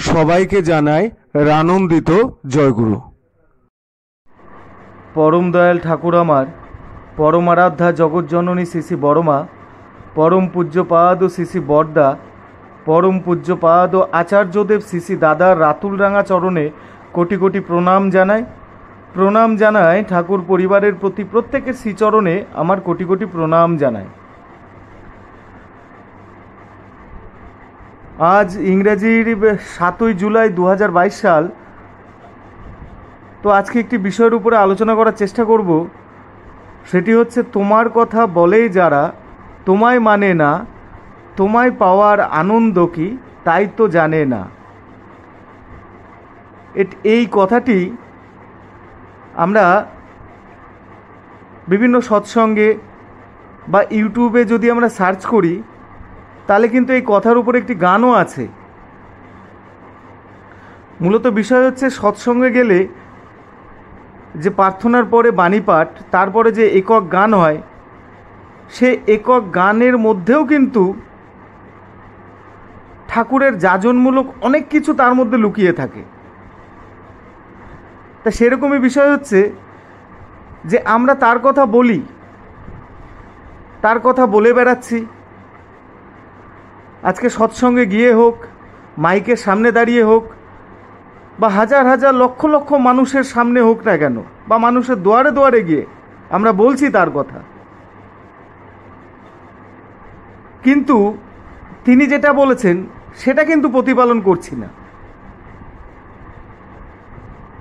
সবাইকে জানাই রানন্দিত জয়গুরু। পরম দয়াল ঠাকুর আমার পরম আরাধ্যা জগৎজননী শ্রী শ্রী বড়মা, পরম পূজ্যপাদ শ্রী শ্রী বরদা, পরম পূজ্যপাদ আচার্যদেব শ্রী শ্রী দাদার রাতুল রাঙা চরণে কোটি কোটি প্রণাম জানাই ঠাকুর পরিবারের প্রতি প্রত্যেকের শ্রীচরণে আমার কোটি কোটি প্রণাম জানাই। আজ ইংরেজির 7ই জুলাই 2022 সাল। তো আজকে একটি বিষয়ের উপরে আলোচনা করার চেষ্টা করব, সেটি হচ্ছে তোমার কথা বলেই যারা তোমায় মানে না, তোমায় পাওয়ার আনন্দ কি তাই তো জানে না। এই কথাটি আমরা বিভিন্ন সৎসঙ্গে বা ইউটিউবে যদি আমরা সার্চ করি তাহলে কিন্তু এই কথার উপর একটি গানও আছে। মূলত বিষয় হচ্ছে সৎসঙ্গে গেলে যে প্রার্থনার পরে বাণী পাঠ, তারপরে যে একক গান হয়, সে একক গানের মধ্যেও কিন্তু ঠাকুরের যাজনমূলক অনেক কিছু তার মধ্যে লুকিয়ে থাকে। তা সেরকমই বিষয় হচ্ছে যে আমরা তার কথা বলি, তার কথা বলে বেড়াচ্ছি। আজকে সৎসঙ্গে গিয়ে হোক, মাইকের সামনে দাঁড়িয়ে হোক, বা হাজার হাজার লক্ষ লক্ষ মানুষের সামনে হোক না কেন, বা মানুষের দুয়ারে দুয়ারে গিয়ে আমরা বলছি তার কথা, কিন্তু তিনি যেটা বলেছেন সেটা কিন্তু প্রতিপালন করছি না।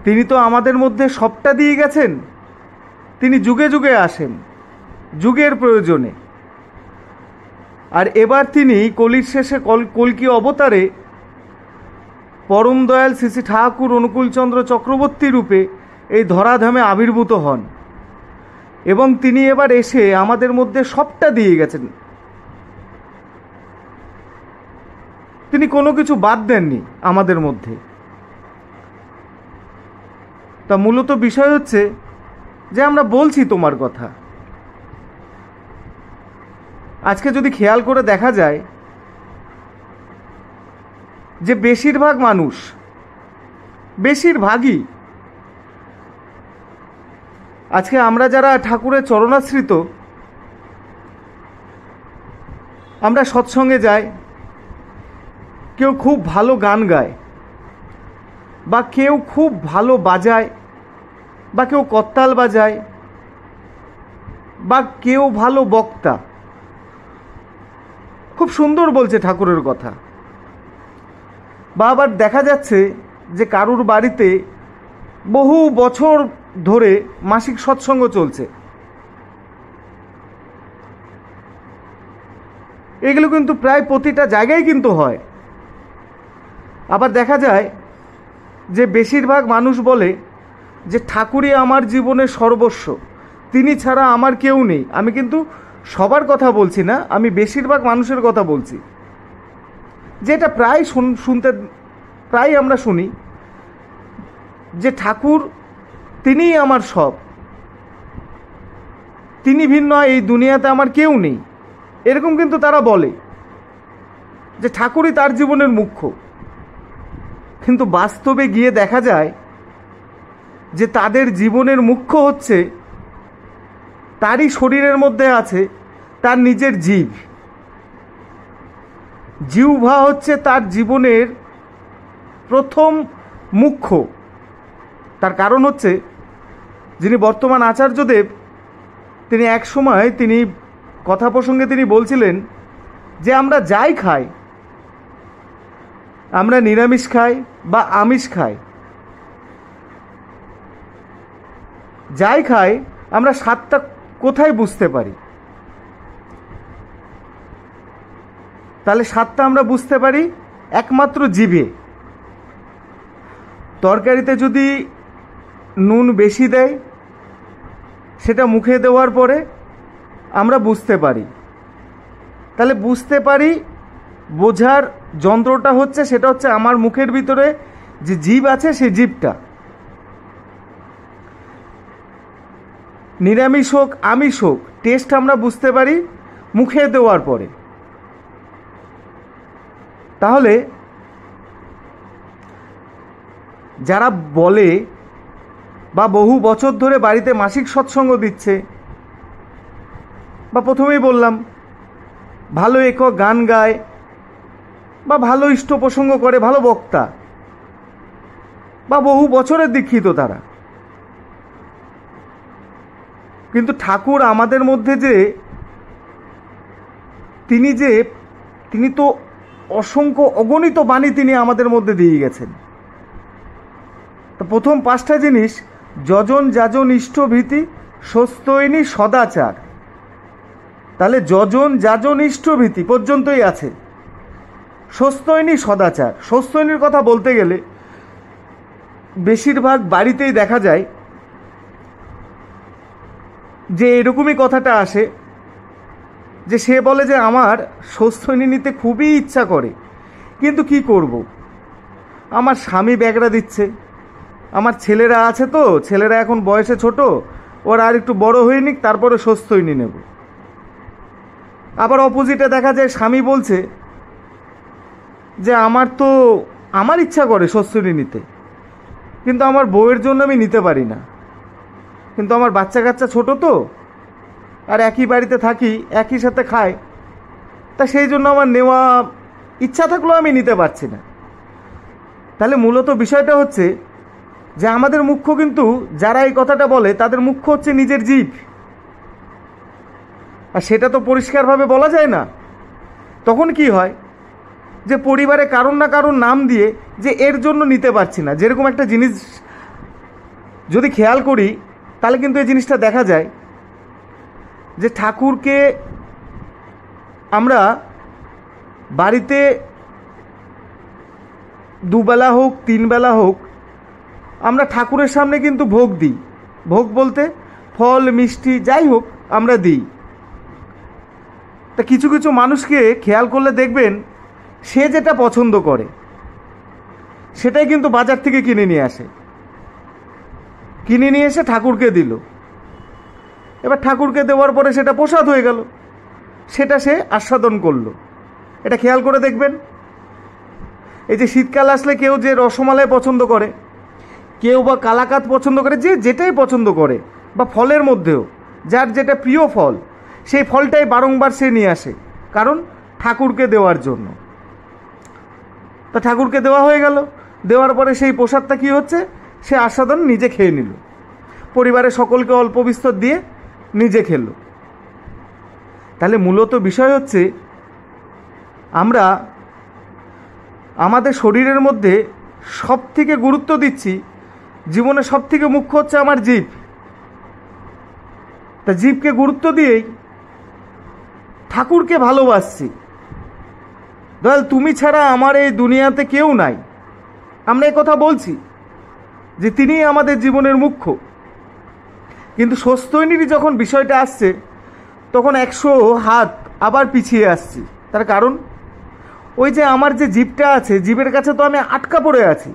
তিনি তো আমাদের মধ্যে সবটা দিয়ে গেছেন। তিনি যুগে যুগে আসেন, যুগের প্রয়োজনে। আর এবার তিনি কলির শেষে কল্কি অবতারে পরম দয়াল শ্রী শ্রী ঠাকুর অনুকূলচন্দ্র চক্রবর্তী রূপে এই ধরাধামে আবির্ভূত হন, এবং তিনি এবার এসে আমাদের মধ্যে সবটা দিয়ে গেছেন। তিনি কোনো কিছু বাদ দেননি আমাদের মধ্যে। তা মূলত বিষয় হচ্ছে যে আমরা বলছি তোমার কথা। আজকে যদি খেয়াল করে দেখা যায় যে বেশিরভাগই আজকে আমরা যারা ঠাকুরের চরণাশ্রিত, আমরা সৎসঙ্গে যাই, কেউ খুব ভালো গান গায়, বা কেউ খুব ভালো বাজায়, বা কেউ করতাল বাজায়, বা কেউ ভালো বক্তা, খুব সুন্দর বলছে ঠাকুরের কথা। বা আবার দেখা যাচ্ছে যে কারুর বাড়িতে বহু বছর ধরে মাসিক সৎসঙ্গ চলছে। এগুলো কিন্তু প্রায় প্রতিটা জায়গায় কিন্তু হয়। আবার দেখা যায় যে বেশিরভাগ মানুষ বলে যে ঠাকুরই আমার জীবনের সর্বস্ব, তিনি ছাড়া আমার কেউ নেই। আমি কিন্তু সবার কথা বলছি না, আমি বেশিরভাগ মানুষের কথা বলছি, যেটা প্রায় আমরা শুনি যে ঠাকুর তিনিই আমার সব, তিনি ভিন্ন এই দুনিয়াতে আমার কেউ নেই। এরকম কিন্তু তারা বলে যে ঠাকুরই তার জীবনের মুখ্য। কিন্তু বাস্তবে গিয়ে দেখা যায় যে তাদের জীবনের মুখ্য হচ্ছে তারই শরীরের মধ্যে আছে তার নিজের জিহ্বা হচ্ছে তার জীবনের প্রথম মুখ্য। তার কারণ হচ্ছে যিনি বর্তমান আচার্যদেব, তিনি এক সময় কথা প্রসঙ্গে তিনি বলছিলেন যে আমরা যাই খাই, আমরা নিরামিষ খাই বা আমিষ খাই, যাই খাই আমরা স্বাদটা কোথায় বুঝতে পারি? তাহলে স্বাদটা আমরা বুঝতে পারি একমাত্র জিভে। তরকারিতে যদি নুন বেশি দেয়, সেটা মুখে দেওয়ার পরে আমরা বুঝতে পারি। তাহলে বুঝতে পারি, বোঝার যন্ত্রটা হচ্ছে সেটা হচ্ছে আমার মুখের ভিতরে যে জিভ আছে, সেই জিভটা। নিরামিষ হোক আমিষ হোক, টেস্ট আমরা বুঝতে পারি মুখে দেওয়ার পরে। তাহলে যারা বলে বা বহু বছর ধরে বাড়িতে মাসিক সৎসঙ্গ দিচ্ছে, বা প্রথমেই বললাম ভালো একক গান গায় বা ভালো ইষ্ট প্রসঙ্গ করে, ভালো বক্তা বা বহু বছরের দীক্ষিত তারা, কিন্তু ঠাকুর আমাদের মধ্যে যে তিনি তো অসংখ্য অগণিত বাণী তিনি আমাদের মধ্যে দিয়ে গেছেন। তো প্রথম 5টা জিনিস, যজন যাজন ইষ্টভীতি স্বস্তৈনী সদাচার, তাহলে যজন যাজন ইষ্টভীতি পর্যন্তই আছে। স্বস্তৈনী সদাচার, স্বস্তৈনীর কথা বলতে গেলে বেশিরভাগ বাড়িতেই দেখা যায় যে এরকমই কথাটা আসে, যে সে বলে যে আমার স্বস্তৈনী নিতে খুবই ইচ্ছা করে, কিন্তু কি করব, আমার স্বামী ব্যাগরা দিচ্ছে, আমার ছেলেরা আছে, তো ছেলেরা এখন বয়সে ছোট, ওরা আর একটু বড় হয়ে নিক তারপরে স্বস্তৈনী নেব। আবার অপোজিটে দেখা যায় স্বামী বলছে যে আমার ইচ্ছা করে স্বস্তৈনী নিতে, কিন্তু আমার বউয়ের জন্য আমি নিতে পারি না, কিন্তু আমার বাচ্চা কাচ্চা ছোট তো, আর একই বাড়িতে থাকি, একই সাথে খাই, তা সেই জন্য আমার নেওয়া ইচ্ছা থাকলেও আমি নিতে পারছি না। তাহলে মূলত বিষয়টা হচ্ছে যে আমাদের মুখ্য, কিন্তু যারা এই কথাটা বলে তাদের মুখ্য হচ্ছে নিজের জিভ, আর সেটা তো পরিষ্কারভাবে বলা যায় না। তখন কি হয় যে পরিবারে কারণ না কারণ নাম দিয়ে যে এর জন্য নিতে পারছি না। যেরকম একটা জিনিস যদি খেয়াল করি তাহলে কিন্তু এই জিনিসটা দেখা যায় যে ঠাকুরকে আমরা বাড়িতে দুবেলা হোক 3 বেলা হোক আমরা ঠাকুরের সামনে কিন্তু ভোগ দিই। ভোগ বলতে ফল মিষ্টি যাই হোক আমরা দিই। তা কিছু কিছু মানুষকে খেয়াল করলে দেখবেন সে যেটা পছন্দ করে সেটাই কিন্তু বাজার থেকে কিনে নিয়ে আসে, কিনে নিয়ে এসে ঠাকুরকে দিল। এবার ঠাকুরকে দেওয়ার পরে সেটা প্রসাদ হয়ে গেল, সেটা সে আস্বাদন করলো। এটা খেয়াল করে দেখবেন। এই যে শীতকাল আসলে কেউ যে রসমালাই পছন্দ করে, কেউ বা কালাকাত পছন্দ করে, যে যেটাই পছন্দ করে, বা ফলের মধ্যেও যার যেটা প্রিয় ফল সেই ফলটাই বারংবার সে নিয়ে আসে, কারণ ঠাকুরকে দেওয়ার জন্য। তা ঠাকুরকে দেওয়া হয়ে গেল, দেওয়ার পরে সেই প্রসাদটা কী হচ্ছে, সে আস্বাদন নিজে খেয়ে নিল, পরিবারের সকলকে অল্প বিস্তর দিয়ে নিজে খেল। তাহলে মূলত বিষয় হচ্ছে আমরা আমাদের শরীরের মধ্যে সব থেকে গুরুত্ব দিচ্ছি, জীবনে সব থেকে মুখ্য হচ্ছে আমার জীব। তা জীবকে গুরুত্ব দিয়েই ঠাকুরকে ভালোবাসছি। দয়াল তুমি ছাড়া আমার এই দুনিয়াতে কেউ নাই, আমরা এই কথা বলছি যে তিনিই আমাদের জীবনের মুখ্য। কিন্তু স্বস্তৈনীরই যখন বিষয়টা আসছে তখন 100 হাত আবার পিছিয়ে আসছি। তার কারণ ওই যে আমার যে জীবটা আছে, জীবের কাছে তো আমি আটকা পড়ে আছি।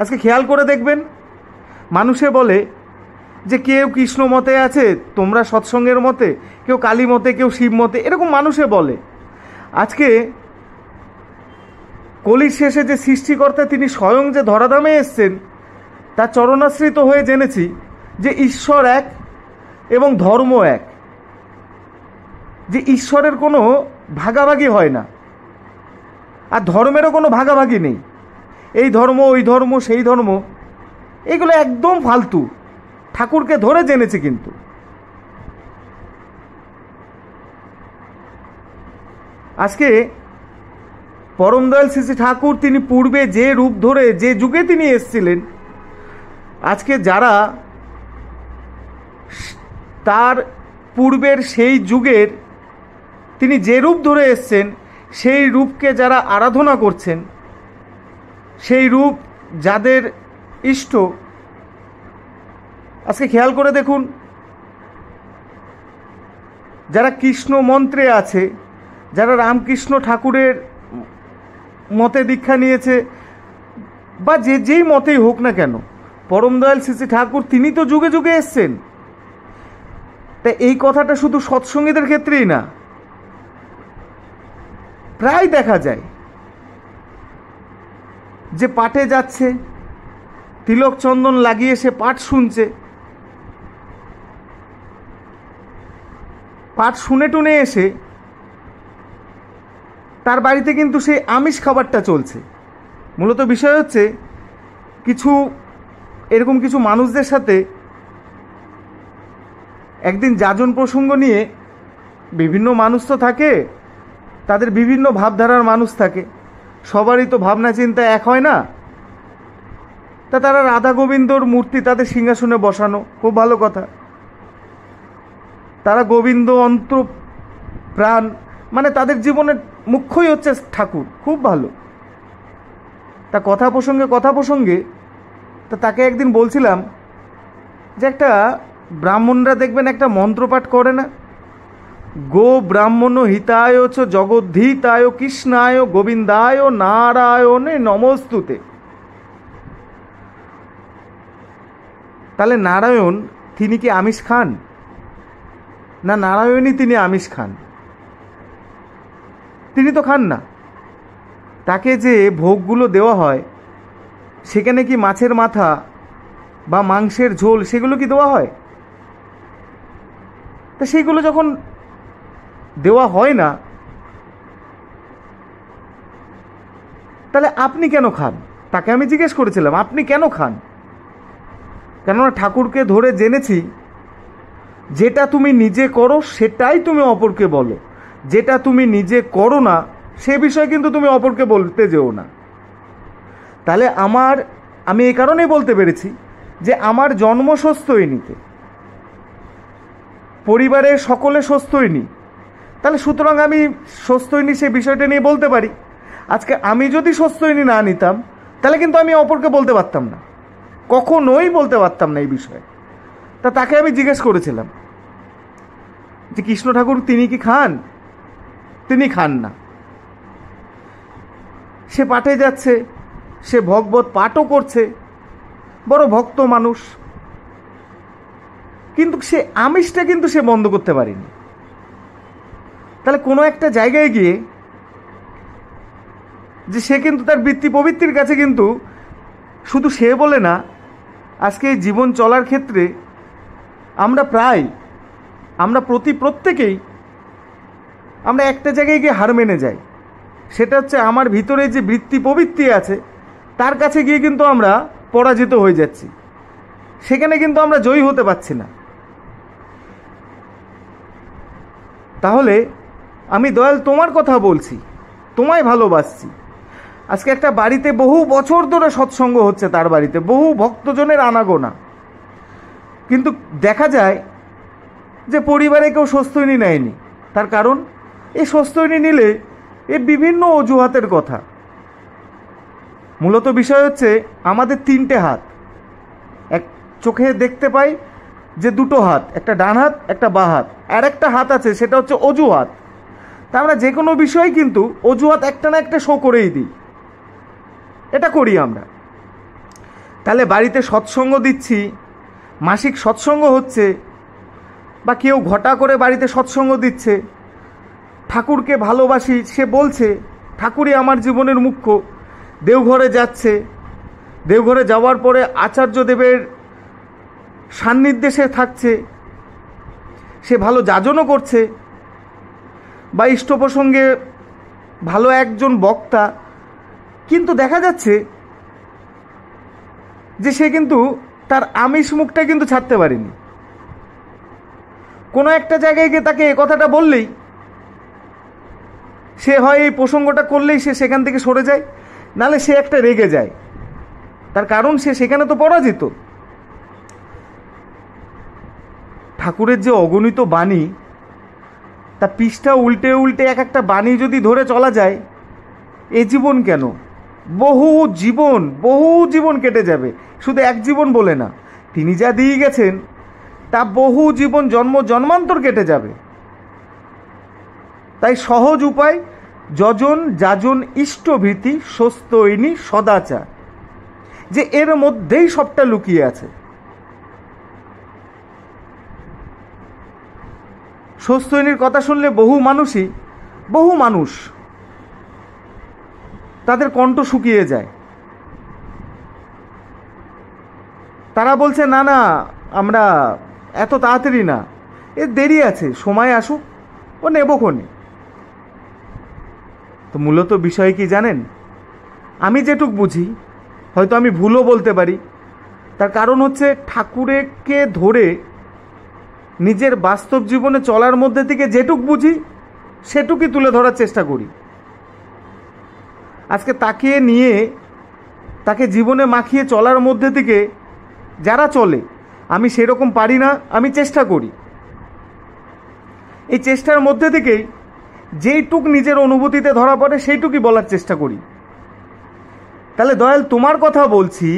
আজকে খেয়াল করে দেখবেন, মানুষে বলে যে কেউ কৃষ্ণ মতে আছে, তোমরা সৎসঙ্গের মতে, কেউ কালী মতে, কেউ শিব মতে, এরকম মানুষে বলে। আজকে কলির শেষে যে সৃষ্টিকর্তা তিনি স্বয়ং যে ধরাধামে এসছেন, তার চরণাশ্রিত হয়ে জেনেছি যে ঈশ্বর এক এবং ধর্ম এক, যে ঈশ্বরের কোনো ভাগাভাগি হয় না, আর ধর্মেরও কোনো ভাগাভাগি নেই। এই ধর্ম ওই ধর্ম সেই ধর্ম এগুলো একদম ফালতু, ঠাকুরকে ধরে জেনেছি। কিন্তু আজকে পরম দয়াল শ্রী শ্রী ঠাকুর তিনি পূর্বে যে রূপ ধরে যে যুগে তিনি এসেছিলেন, আজকে যারা তার পূর্বের সেই যুগের তিনি যে রূপ ধরে এসছেন সেই রূপকে যারা আরাধনা করছেন, সেই রূপ যাদের ইষ্ট, আজকে খেয়াল করে দেখুন, যারা কৃষ্ণ মন্ত্রে আছে, যারা রামকৃষ্ণ ঠাকুরের মতে দীক্ষা নিয়েছে, বা যেই মতেই হোক না কেন, পরম দয়াল শ্রী শ্রী ঠাকুর তিনি তো যুগে যুগে এসছেন। তাই এই কথাটা শুধু সৎসঙ্গীদের ক্ষেত্রেই না, প্রায় দেখা যায় যে পাঠে যাচ্ছে, তিলক চন্দন লাগিয়ে সে পাঠ শুনছে, পাঠ শুনে টুনে এসে তার বাড়িতে কিন্তু সেই আমিষ খাবারটা চলছে। মূলত বিষয় হচ্ছে এরকম কিছু মানুষদের সাথে একদিন যাজন প্রসঙ্গ নিয়ে, বিভিন্ন মানুষ তো থাকে, তাদের বিভিন্ন ভাবধারার মানুষ থাকে, সবারই তো ভাবনা চিন্তা এক হয় না। তা তারা রাধা গোবিন্দর মূর্তি তাদের সিংহাসনে বসানো, খুব ভালো কথা। তারা গোবিন্দ অন্তর প্রাণ, মানে তাদের জীবনের মুখ্যই হচ্ছে ঠাকুর, খুব ভালো। তা কথা প্রসঙ্গে তা তাকে একদিন বলছিলাম যে একটা ব্রাহ্মণরা দেখবেন একটা মন্ত্রপাঠ করে না, গো ব্রাহ্মণ হিতায় চ জগদ্ধিতায় কৃষ্ণায় গোবিন্দায় নারায়ণে নমস্তুতে। তাহলে নারায়ণ তিনি কি আমিষ খান? না, নারায়ণই তিনি আমিষ খান? তিনি তো খান না। তাকে যে ভোগগুলো দেওয়া হয় সেখানে কি মাছের মাথা বা মাংসের ঝোল সেগুলো কি দেওয়া হয়? তা সেইগুলো যখন দেওয়া হয় না, তাহলে আপনি কেন খান? তাকে আমি জিজ্ঞেস করেছিলাম, আপনি কেন খান? কেননা ঠাকুরকে ধরে জেনেছি, যেটা তুমি নিজে করো সেটাই তুমি অপরকে বলো, যেটা তুমি নিজে করো না সে বিষয়ে কিন্তু তুমি অপরকে বলতে যেও না। তাহলে আমি এই কারণেই বলতে পেরেছি যে আমার জন্ম স্বস্ত্যয়নীতে, পরিবারের সকলে স্বস্ত্যয়নী, তাহলে সুতরাং আমি স্বস্ত্যয়নী সে বিষয়টা নিয়ে বলতে পারি। আজকে আমি যদি স্বস্ত্যয়নী না নিতাম তাহলে কিন্তু আমি অপরকে বলতে পারতাম না, কখনোই বলতে পারতাম না এই বিষয়ে। তা তাকে আমি জিজ্ঞেস করেছিলাম যে কৃষ্ণ ঠাকুর তিনি কি খান? তিনি খান না। সে পাঠে যাচ্ছে, সে ভগবত পাঠও করছে, বড় ভক্ত মানুষ, কিন্তু সে আমিষটা কিন্তু সে বন্ধ করতে পারেনি। তাহলে কোনো একটা জায়গায় গিয়ে যে সে কিন্তু তার বৃত্তি প্রবৃত্তির কাছে কিন্তু শুধু সে বলে না, আজকে এই জীবন চলার ক্ষেত্রে আমরা প্রত্যেকেই আমরা একটা জায়গায় গিয়ে হার মেনে যাই। সেটা হচ্ছে আমার ভিতরে যে বৃত্তি প্রবৃত্তি আছে তার কাছে গিয়ে কিন্তু আমরা পরাজিত হয়ে যাচ্ছি, সেখানে কিন্তু আমরা জয়ী হতে পারছি না। তাহলে আমি দয়াল তোমার কথা বলছি, তোমায় ভালোবাসছি। আজকে একটা বাড়িতে বহু বছর ধরে সৎসঙ্গ হচ্ছে, তার বাড়িতে বহু ভক্তজনের আনাগোনা, কিন্তু দেখা যায় যে পরিবারে কেউ স্বস্ত্যয়নী নেয়নি। তার কারণ এই স্বস্ত্যয়নী নিলে এর বিভিন্ন অজুহাতের কথা। মূলত বিষয় হচ্ছে আমাদের তিনটে হাত, এক চোখে দেখতে পাই যে দুটো হাত, একটা ডান হাত একটা বাঁ হাত, আর একটা হাত আছে সেটা হচ্ছে অজুহাত। তা আমরা যে কোনো বিষয় কিন্তু অজুহাত একটা না একটা শো করেই দিই, এটা করি আমরা। তাহলে বাড়িতে সৎসঙ্গ দিচ্ছি, মাসিক সৎসঙ্গ হচ্ছে, বা কেউ ঘটা করে বাড়িতে সৎসঙ্গ দিচ্ছে, ঠাকুরকে ভালোবাসি সে বলছে ঠাকুরই আমার জীবনের মুখ্য, দেওঘরে যাচ্ছে, দেওঘরে যাওয়ার পরে আচার্যদেবের সান্নিধ্যে সে থাকছে, সে ভালো যাজনও করছে, বা ইষ্ট প্রসঙ্গে ভালো একজন বক্তা, কিন্তু দেখা যাচ্ছে যে সে কিন্তু তার আমিষ মুখটা কিন্তু ছাড়তে পারেনি। কোনো একটা জায়গায় গিয়ে তাকে এ কথাটা বললেই সে হয় এই প্রসঙ্গটা করলেই সে সেখান থেকে সরে যায়, নালে সে একটা রেগে যায়। তার কারণ সে সেখানে তো পরাজিত। ঠাকুরের যে অগণিত বাণী, তা পৃষ্ঠা উল্টে উল্টে এক একটা বাণী যদি ধরে চলা যায়, এ জীবন কেন, বহু জীবন কেটে যাবে। শুধু এক জীবন বলে না, তিনি যা দিয়ে গেছেন তা বহু জীবন, জন্মান্তর কেটে যাবে। তাই সহজ উপায় যজন যাজন ইষ্টভীতি স্বস্ত্যয়নী সদাচার, যে এর মধ্যেই সবটা লুকিয়ে আছে। স্বস্ত্যয়নীর কথা শুনলে বহু মানুষ তাদের কণ্ঠ শুকিয়ে যায়। তারা বলছে না না, আমরা এত তাড়াতাড়ি না, এর দেরি আছে, সময় আসুক, ও নেবক্ষণে। তো মূলত বিষয় কি জানেন? আমি যেটুক বুঝি, হয়তো আমি ভুলও বলতে পারি, তার কারণ হচ্ছে ঠাকুরকে ধরে নিজের বাস্তব জীবনে চলার মধ্যে থেকে যেটুক বুঝি সেটুকুই তুলে ধরার চেষ্টা করি। আজকে তাকে নিয়ে, তাকে জীবনে মাখিয়ে চলার মধ্যে থেকে যারা চলে, আমি সেরকম পারি না, আমি চেষ্টা করি। এই চেষ্টার মধ্যে থেকেই যেইটুক নিজের অনুভূতিতে ধরা পড়ে সেইটুকুই বলার চেষ্টা করি। তাহলে দয়াল, তোমার কথা বলছি,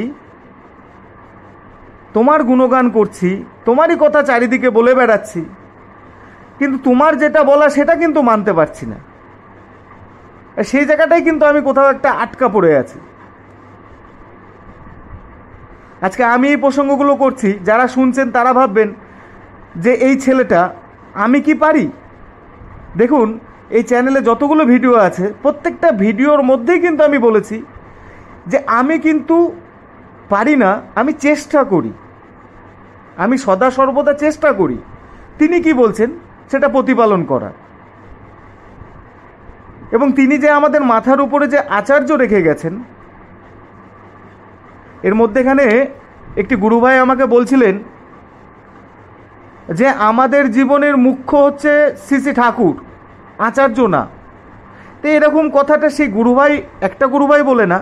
তোমার গুণগান করছি, তোমারই কথা চারিদিকে বলে বেড়াচ্ছি, কিন্তু তোমার যেটা বলা সেটা কিন্তু মানতে পারছি না। সেই জায়গাটাই কিন্তু আমি কোথাও একটা আটকা পড়ে আছি। আজকে আমি এই প্রসঙ্গগুলো করছি, যারা শুনছেন তারা ভাববেন যে এই ছেলেটা, আমি কি পারি? দেখুন, এই চ্যানেলে যতগুলো ভিডিও আছে প্রত্যেকটা ভিডিওর মধ্যেই কিন্তু আমি বলেছি যে আমি কিন্তু পারি না, আমি চেষ্টা করি, আমি সদা সর্বদা চেষ্টা করি তিনি কি বলছেন সেটা প্রতিপালন করার। এবং তিনি যে আমাদের মাথার উপরে যে আচার্য রেখে গেছেন, এর মধ্যেখানে একটি গুরু ভাই আমাকে বলছিলেন যে আমাদের জীবনের মুখ্য হচ্ছে শ্রী শ্রী ঠাকুর, আচার্য না। তো এরকম কথাটা সেই গুরুভাই, একটা গুরুভাই বলে না,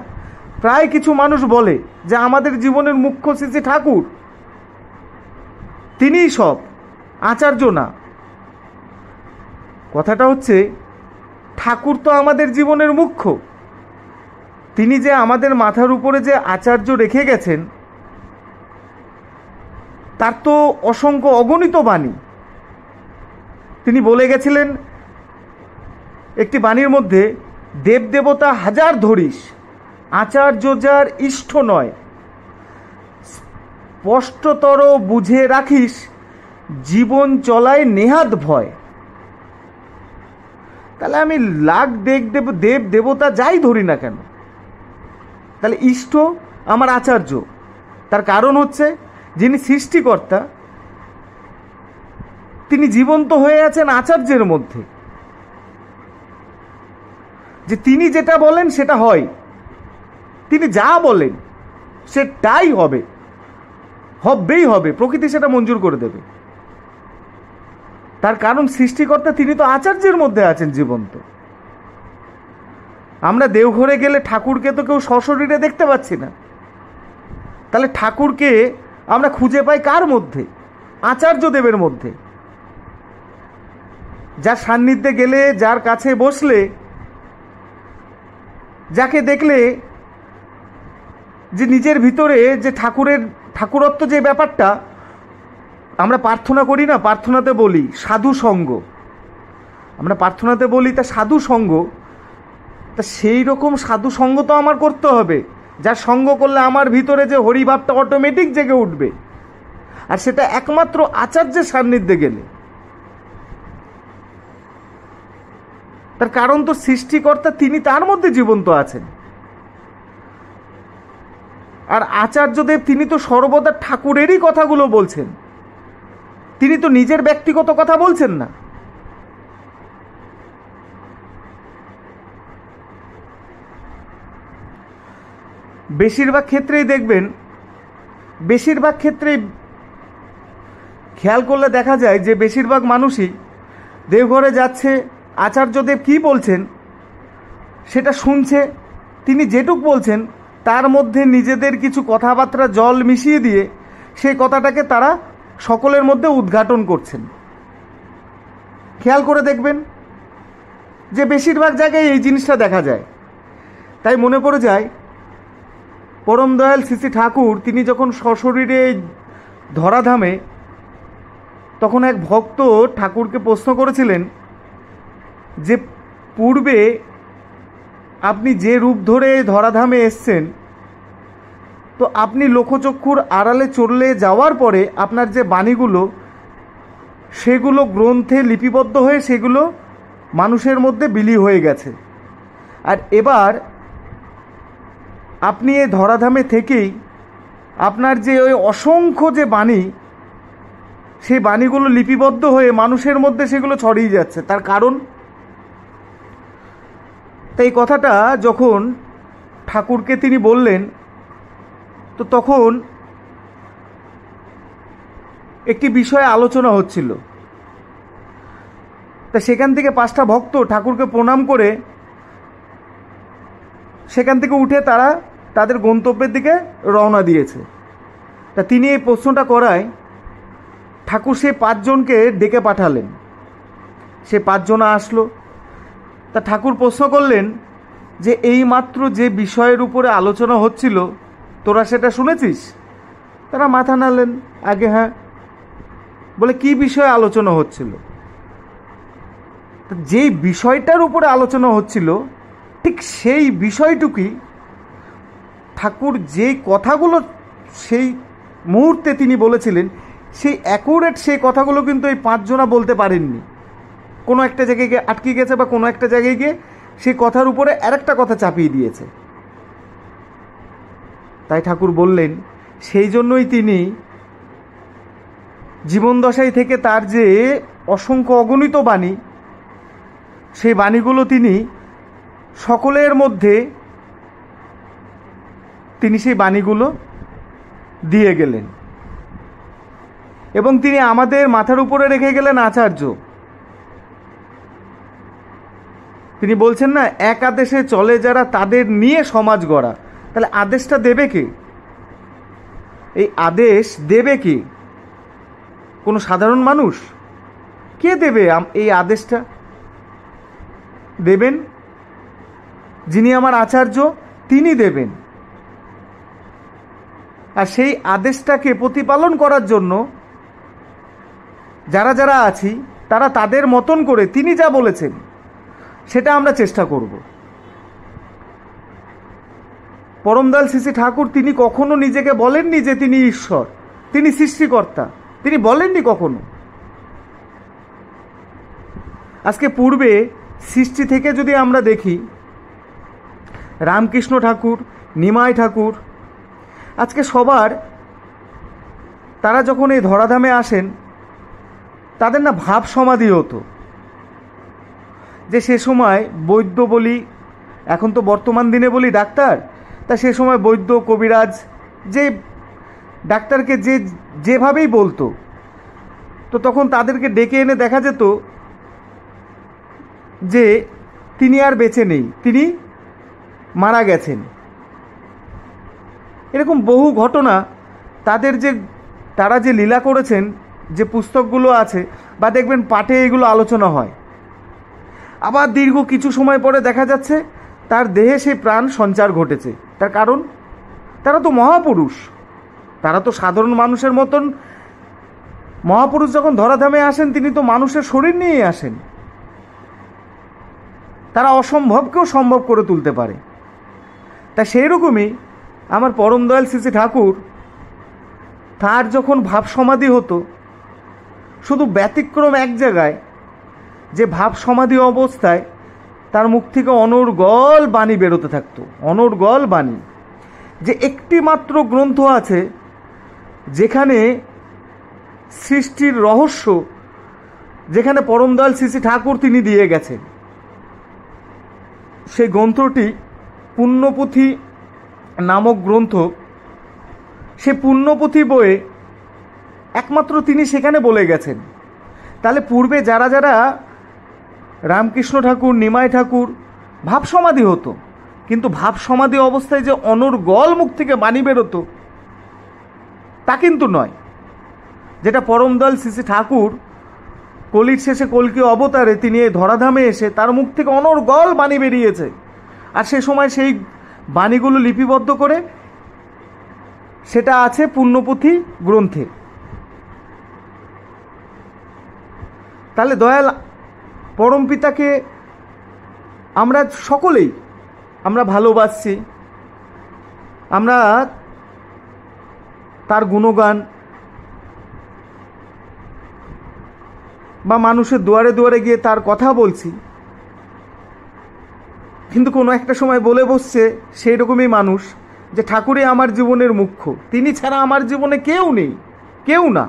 প্রায় কিছু মানুষ বলে যে আমাদের জীবনের মুখ্য শ্রী শ্রী ঠাকুর, তিনিই সব, আচার্য না। কথাটা হচ্ছে ঠাকুর তো আমাদের জীবনের মুখ্য, তিনি যে আমাদের মাথার উপরে যে আচার্য রেখে গেছেন তার তো অসংখ্য অগণিত বাণী। তিনি বলে গেছিলেন একটি বাণীর মধ্যে, দেবদেবতা হাজার ধরিস, আচার্য যার ইষ্ট নয়, স্পষ্টতর বুঝে রাখিস, জীবন চলায় নেহাত ভয়। তাহলে আমি লাখ দেব দেবতা যাই ধরি না কেন, তাহলে ইষ্ট আমার আচার্য। তার কারণ হচ্ছে যিনি সৃষ্টিকর্তা তিনি জীবন্ত হয়ে আছেন আচার্যের মধ্যে, যে তিনি যেটা বলেন সেটা হয়, তিনি যা বলেন সেটাই হবে, হবেই হবে, প্রকৃতি সেটা মঞ্জুর করে দেবে। তার কারণ সৃষ্টিকর্তা তিনি তো আচার্যের মধ্যে আছেন জীবন্ত। আমরা দেওঘরে গেলে ঠাকুরকে তো কেউ সশরীরে দেখতে পাচ্ছি না, তাহলে ঠাকুরকে আমরা খুঁজে পাই কার মধ্যে? আচার্য দেবের মধ্যে। যার সান্নিধ্যে গেলে, যার কাছে বসলে, যাকে দেখলে যে নিজের ভিতরে যে ঠাকুরত্ব যে ব্যাপারটা আমরা প্রার্থনা করি না, প্রার্থনাতে বলি সাধু সঙ্গ, আমরা প্রার্থনাতে বলি তা সাধু সঙ্গ, তা সেই রকম সাধু সঙ্গ তো আমার করতে হবে, যার সঙ্গ করলে আমার ভিতরে যে হরিভাবটা অটোমেটিক জেগে উঠবে, আর সেটা একমাত্র আচার্যের সান্নিধ্যে গেলে। তার কারণ তো সৃষ্টিকর্তা তিনি তার মধ্যে জীবন্ত আছেন, আর আচার্যদেব তিনি তো সর্বদা ঠাকুরেরই কথাগুলো বলছেন, তিনি তো নিজের ব্যক্তিগত কথা বলছেন না। বেশিরভাগ ক্ষেত্রেই দেখবেন, বেশিরভাগ ক্ষেত্রেই খেয়াল করলে দেখা যায় যে বেশিরভাগ মানুষই দেওঘরে যাচ্ছে, আচার্যদেব কী বলছেন সেটা শুনছে, তিনি যেটুক বলছেন তার মধ্যে নিজেদের কিছু কথাবার্তা জল মিশিয়ে দিয়ে সেই কথাটাকে তারা সকলের মধ্যে উদ্ঘাটন করছেন। খেয়াল করে দেখবেন যে বেশিরভাগ জায়গায় এই জিনিসটা দেখা যায়। তাই মনে পড়ে যায় পরম দয়াল শ্রী শ্রী ঠাকুর তিনি যখন সশরীরে ধরাধামে, তখন এক ভক্ত ঠাকুরকে প্রশ্ন করেছিলেন যে পূর্বে আপনি যে রূপ ধরে ধরাধামে এসছেন, তো আপনি লোকচক্ষুর আড়ালে চলে যাওয়ার পরে আপনার যে বাণীগুলো সেগুলো গ্রন্থে লিপিবদ্ধ হয়ে সেগুলো মানুষের মধ্যে বিলি হয়ে গেছে, আর এবার আপনি এই ধরাধামে থেকেই আপনার যে ওই অসংখ্য যে বাণী, সেই বাণীগুলো লিপিবদ্ধ হয়ে মানুষের মধ্যে সেগুলো ছড়িয়ে যাচ্ছে। তার কারণ, তাই কথাটা যখন ঠাকুরকে তিনি বললেন, তো তখন একটি বিষয়ে আলোচনা হচ্ছিল। তা সেখান থেকে 5টা ভক্ত ঠাকুরকে প্রণাম করে সেখান থেকে উঠে তারা তাদের গন্তব্যের দিকে রওনা দিয়েছে। তা তিনি এই প্রশ্নটা করায় ঠাকুর সেই 5 জনকে ডেকে পাঠালেন। সে 5 জনা আসলো। তা ঠাকুর প্রশ্ন করলেন যে এইমাত্র যে বিষয়ের উপরে আলোচনা হচ্ছিল, তোরা সেটা শুনেছিস? তারা মাথা নাড়লেন, আগে হ্যাঁ। বলে, কি বিষয়ে আলোচনা হচ্ছিল? যেই বিষয়টার উপরে আলোচনা হচ্ছিল ঠিক সেই বিষয়টুকুই ঠাকুর যে কথাগুলো সেই মুহূর্তে তিনি বলেছিলেন, সেই অ্যাকুরেট সেই কথাগুলো কিন্তু এই 5 জনা বলতে পারেননি। কোনো একটা জায়গায় গিয়ে আটকে গেছে বা কোনো একটা জায়গায় গিয়ে সেই কথার উপরে আরেকটা কথা চাপিয়ে দিয়েছে। তাই ঠাকুর বললেন, সেই জন্যই তিনি জীবনদশায় থেকে তার যে অসংখ্য অগণিত বাণী, সেই বাণীগুলো তিনি সকলের মধ্যে তিনি সেই বাণীগুলো দিয়ে গেলেন এবং তিনি আমাদের মাথার উপরে রেখে গেলেন আচার্য। তিনি বলছেন না, এক আদেশে চলে যারা তাদের নিয়ে সমাজ গড়া। তাহলে আদেশটা দেবে কে? এই আদেশ দেবে কে? কোনো সাধারণ মানুষ? কে দেবে এই আদেশটা? দেবেন যিনি আমার আচার্য, তিনি দেবেন। আর সেই আদেশটাকে প্রতিপালন করার জন্য যারা যারা আছি তারা তাদের মতন করে তিনি যা বলেছেন সেটা আমরা চেষ্টা করব। পরমদয়াল শ্রী শ্রী ঠাকুর তিনি কখনো নিজেকে বলেননি যে তিনি ঈশ্বর, তিনি সৃষ্টিকর্তা, তিনি বলেননি কখনো। আজকে পূর্বে সৃষ্টি থেকে যদি আমরা দেখি, রামকৃষ্ণ ঠাকুর, নিমাই ঠাকুর, আজকে সবার তারা যখন এই ধরাধামে আসেন তাদের না ভাব সমাধি হতো। যে সে সময় বৈদ্য বলি, এখন তো বর্তমান দিনে বলি ডাক্তার, তা সে সময় বৈদ্য কবিরাজ যে ডাক্তারকে যেভাবেই বলতো, তো তখন তাদেরকে ডেকে এনে দেখা যেত যে তিনি আর বেঁচে নেই, তিনি মারা গেছেন। এরকম বহু ঘটনা তারা যে লীলা করেছেন, যে পুস্তকগুলো আছে বা দেখবেন পাঠে এগুলো আলোচনা হয়। আবার দীর্ঘ কিছু সময় পরে দেখা যাচ্ছে তার দেহে সেই প্রাণ সঞ্চার ঘটেছে। তার কারণ, তারা তো মহাপুরুষ, তারা তো সাধারণ মানুষের মতন। মহাপুরুষ যখন ধরাধামে আসেন তিনি তো মানুষের শরীর নিয়েই আসেন। তারা অসম্ভবকেও সম্ভব করে তুলতে পারে। তা সেই রকমই আমার পরম দয়াল শ্রী শ্রী ঠাকুর, তার যখন ভাব সমাধি হতো, শুধু ব্যতিক্রম এক জায়গায়, যে ভাব সমাধি অবস্থায় তার মুখ থেকে অনর্গল বাণী বেরোতে থাকতো, অনর্গল বাণী। যে একটি মাত্র গ্রন্থ আছে যেখানে সৃষ্টির রহস্য, যেখানে পরম দয়াল শ্রী শ্রী ঠাকুর তিনি দিয়ে গেছেন, সেই গ্রন্থটি পুণ্যপুঁথি নামক গ্রন্থ। সে পুণ্যপুঁথি বইয়ে একমাত্র তিনি সেখানে বলে গেছেন। তাহলে পূর্বে যারা যারা রামকৃষ্ণ ঠাকুর, নিমাই ঠাকুর ভাব সমাধি হতো, কিন্তু ভাব সমাধি অবস্থায় যে অনর্গল মুখ থেকে বাণী বেরোতো তা কিন্তু নয়। যেটা পরম দয়াল শ্রী শ্রী ঠাকুর কলির শেষে কল্কি অবতারে তিনি এই ধরাধামে এসে তার মুখ থেকে অনর্গল বাণী বেরিয়েছে। আর সে সময় সেই বাণীগুলো লিপিবদ্ধ করে সেটা আছে পুণ্যপুঁথি গ্রন্থে। তাহলে দয়াল পরম পিতাকে আমরা সকলেই আমরা ভালোবাসছি, আমরা তার গুণগান বা মানুষের দুয়ারে দুয়ারে গিয়ে তার কথা বলছি, কিন্তু কোনো একটা সময় বলে বসছে সেই রকমই মানুষ যে ঠাকুরই আমার জীবনের মুখ্য, তিনি ছাড়া আমার জীবনে কেউ নেই, কেউ না,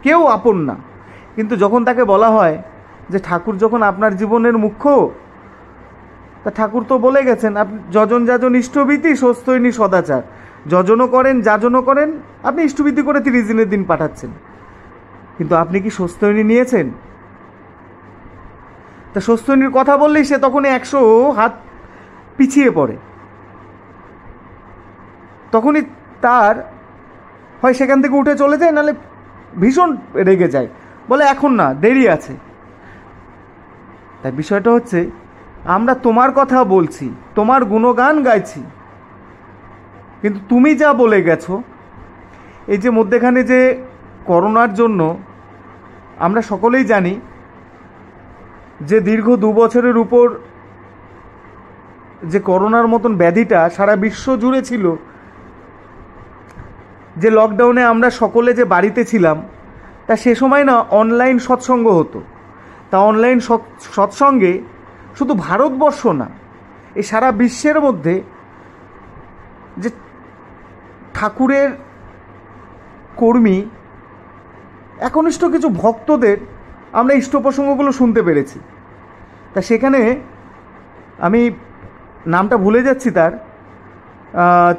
কেউ আপন না। কিন্তু যখন তাকে বলা হয় যে ঠাকুর যখন আপনার জীবনের মুখ্য, তা ঠাকুর তো বলে গেছেন আপনি যজন যাজন ইষ্টভীতি স্বস্তৈনী সদাচার, যজনও করেন যাজনও করেন, আপনি ইষ্টভীতি করে 30 দিনের দিন পাঠাচ্ছেন, কিন্তু আপনি কি স্বস্তৈনী নিয়েছেন? তা স্বস্তৈনীর কথা বললেই সে তখনই 100 হাত পিছিয়ে পড়ে। তখনই তার হয় সেখান থেকে উঠে চলে যায়, নাহলে ভীষণ রেগে যায়, বলে এখন না, দেরি আছে। তাই বিষয়টা হচ্ছে আমরা তোমার কথা বলছি, তোমার গুণগান গাইছি, কিন্তু তুমি যা বলে গেছো, এই যে মধ্যেখানে যে করোনার জন্য আমরা সকলেই জানি যে দীর্ঘ 2 বছরের উপর যে করোনার মতন ব্যাধিটা সারা বিশ্ব জুড়ে ছিল, যে লকডাউনে আমরা সকলে যে বাড়িতে ছিলাম, তা সে সময় না অনলাইন সৎসঙ্গ হতো। তা অনলাইন সৎসঙ্গে শুধু ভারতবর্ষ না, এই সারা বিশ্বের মধ্যে যে ঠাকুরের কর্মী একনিষ্ঠ কিছু ভক্তদের আমরা ইষ্ট প্রসঙ্গগুলো শুনতে পেরেছি। তা সেখানে আমি নামটা ভুলে যাচ্ছি তার,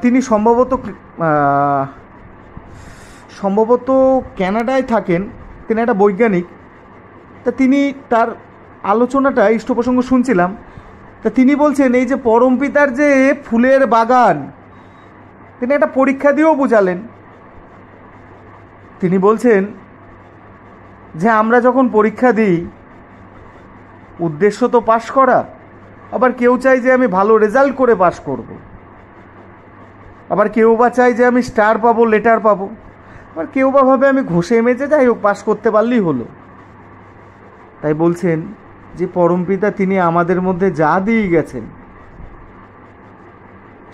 তিনি সম্ভবত ক্যানাডায় থাকেন, তিনি একটা বৈজ্ঞানিক। তা তিনি তার আলোচনাটা ইষ্ট প্রসঙ্গ শুনছিলাম। তা তিনি বলছেন এই যে পরমপিতার যে ফুলের বাগান, তিনি একটা পরীক্ষা দিয়েও বুঝালেন। তিনি বলছেন যে আমরা যখন পরীক্ষা দিই, উদ্দেশ্য তো পাশ করা, আবার কেউ চাই যে আমি ভালো রেজাল্ট করে পাশ করব, আবার কেউ বা চাই যে আমি স্টার পাবো, লেটার পাবো, আবার কেউ বা ভাবে আমি ঘষে মেজে যাই হোক পাশ করতে পারলেই হলো। তাই বলছেন যে পরমপিতা তিনি আমাদের মধ্যে যা দিয়ে গেছেন,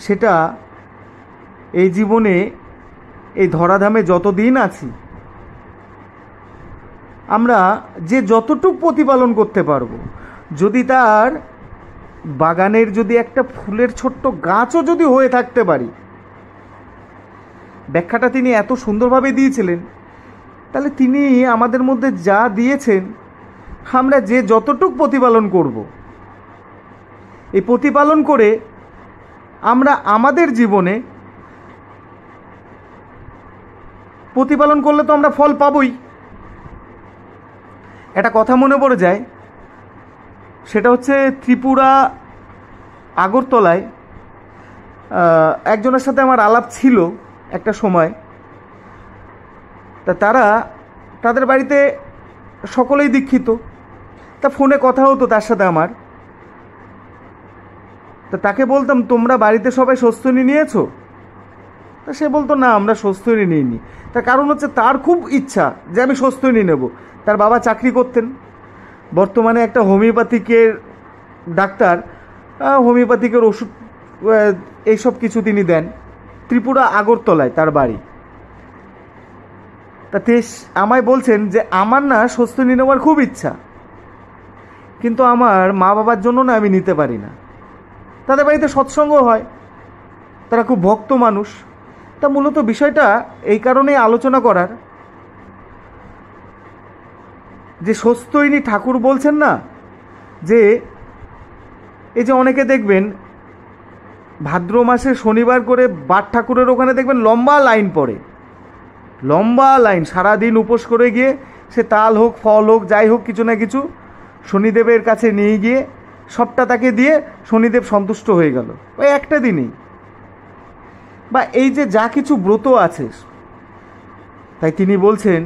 সেটা এই জীবনে এই ধরাধামে যতদিন আছি আমরা যে যতটুক প্রতিপালন করতে পারবো, যদি তার বাগানের যদি একটা ফুলের ছোট্ট গাছও যদি হয়ে থাকতে পারি, ব্যাখ্যাটা তিনি এত সুন্দরভাবে দিয়েছিলেন, তাহলে তিনি আমাদের মধ্যে যা দিয়েছেন আমরা যে যতটুক প্রতিপালন করব, এই প্রতিপালন করে আমরা আমাদের জীবনে প্রতিপালন করলে তো আমরা ফল পাবই। একটা কথা মনে পড়ে যায়, সেটা হচ্ছে ত্রিপুরা আগরতলায় একজনের সাথে আমার আলাপ ছিল একটা সময়। তা তাদের বাড়িতে সকলেই দীক্ষিত, তা ফোনে কথা হতো তার সাথে আমার। তা তাকে বলতাম তোমরা বাড়িতে সবাই স্বস্তিনী নিয়েছো? তা সে বলতো না আমরা স্বস্তিনী নিইনি। তার কারণ হচ্ছে তার খুব ইচ্ছা যে আমি স্বস্তিনী নেব। তার বাবা চাকরি করতেন, বর্তমানে একটা হোমিওপ্যাথিকের ডাক্তার, হোমিওপ্যাথিকের ওষুধ এইসব কিছু তিনি দেন। ত্রিপুরা আগরতলায় তার বাড়ি। তা আমায় বলছেন যে আমার না স্বস্তিনী নেওয়ার খুব ইচ্ছা, কিন্তু আমার মা বাবার জন্য না আমি নিতে পারি না। তাদের বাড়িতে সৎসঙ্গ হয়, তারা খুব ভক্ত মানুষ। তা মূলত বিষয়টা এই কারণেই আলোচনা করার, যে স্বস্তিনী ঠাকুর বলছেন না, যে এই যে অনেকে দেখবেন ভাদ্র মাসে শনিবার করে বাট ঠাকুরের ওখানে দেখবেন লম্বা লাইন পড়ে, লম্বা লাইন, সারাদিন উপোস করে গিয়ে সে তাল হোক ফল হোক যাই হোক কিছু না কিছু শনিদেবের কাছে নিয়ে গিয়ে সবটা তাকে দিয়ে শনিদেব সন্তুষ্ট হয়ে গেল ওই একটা দিনেই। বা এই যে যা কিছু ব্রত আছে, তাই তিনি বলছেন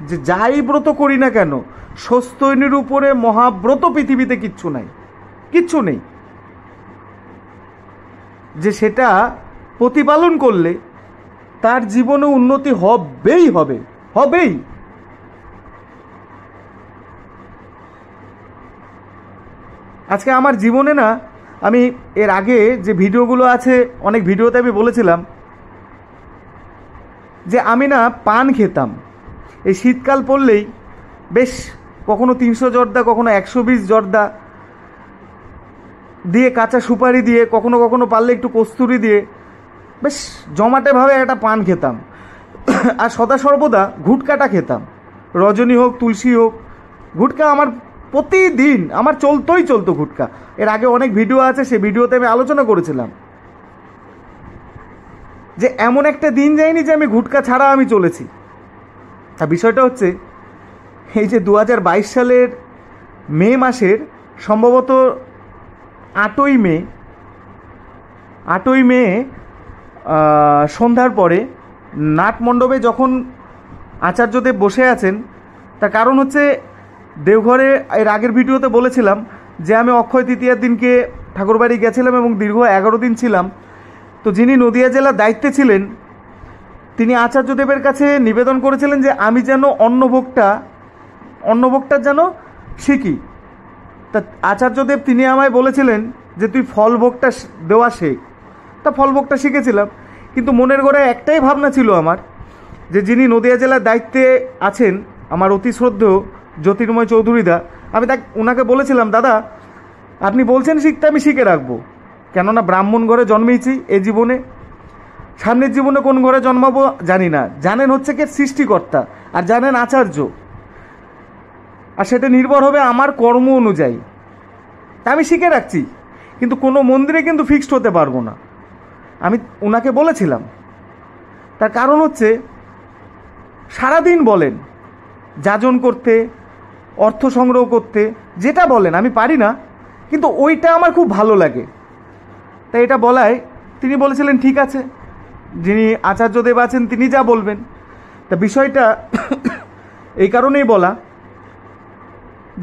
যে যাই ব্রত করি না কেন, স্বস্তিনীর উপরে মহাব্রত পৃথিবীতে কিচ্ছু নাই, কিচ্ছু নেই, যে সেটা প্রতিপালন করলে তার জীবনে উন্নতি হবেই হবে, হবেই। আজকে আমার জীবনে না, আমি এর আগে যে ভিডিওগুলো আছে অনেক ভিডিওতে আমি বলেছিলাম যে আমি না পান খেতাম, এই শীতকাল পড়লেই বেশ কখনো 300 জর্দা কখনো 120 জর্দা দিয়ে, কাঁচা সুপারি দিয়ে, কখনো কখনো পারলে একটু কস্তুরি দিয়ে বেশ জমাটেভাবে একটা পান খেতাম, আর সদা সর্বদা গুটকাটা খেতাম। রজনী হোক, তুলসী হোক, গুটকা আমার প্রতিদিন আমার চলতো গুটকা। এর আগে অনেক ভিডিও আছে, সেই ভিডিওতে আমি আলোচনা করেছিলাম যে এমন একটা দিন যায়নি যে আমি গুটকা ছাড়া আমি চলেছি। তা বিষয়টা হচ্ছে এই যে 2022 সালের মে মাসের সম্ভবত 8ই মে সন্ধ্যার পরে নাটমণ্ডপে যখন আচার্যদেব বসে আছেন, তার কারণ হচ্ছে দেওঘরে এর আগের ভিডিওতে বলেছিলাম যে আমি অক্ষয় তৃতীয়ার দিনকে ঠাকুরবাড়ি গেছিলাম এবং দীর্ঘ 11 দিন ছিলাম। তো যিনি নদিয়া জেলার দায়িত্বে ছিলেন তিনি আচার্যদেবের কাছে নিবেদন করেছিলেন যে আমি যেন অন্নভোগটা যেন শিখি। তা আচার্যদেব তিনি আমায় বলেছিলেন যে তুই ফলভোগটা দেওয়া শেখ। তা ফলভোগটা শিখেছিলাম, কিন্তু মনের ঘরে একটাই ভাবনা ছিল আমার, যে যিনি নদিয়া জেলার দায়িত্বে আছেন আমার অতি শ্রদ্ধেয় জ্যোতির্ময় চৌধুরীদা, আমি ওনাকে বলেছিলাম দাদা আপনি বলছেন শিখতে, আমি শিখে রাখবো, কেননা ব্রাহ্মণ ঘরে জন্মেছি এ জীবনে, সামনের জীবনে কোন ঘরে জন্মাবো জানি না। জানেন হচ্ছে কে? সৃষ্টিকর্তা, আর জানেন আচার্য, আর সেটা নির্ভর হবে আমার কর্ম অনুযায়ী। তা আমি শিখে রাখছি, কিন্তু কোনো মন্দিরে কিন্তু ফিক্সড হতে পারবো না, আমি ওনাকে বলেছিলাম। তার কারণ হচ্ছে সারাদিন বলেন যাজন করতে, অর্থ সংগ্রহ করতে, যেটা বলেন আমি পারি না, কিন্তু ওইটা আমার খুব ভালো লাগে। তাই এটা বলায় তিনি বলেছিলেন ঠিক আছে, যিনি আচার্যদেব আছেন তিনি যা বলবেন। তা বিষয়টা এই কারণেই বলা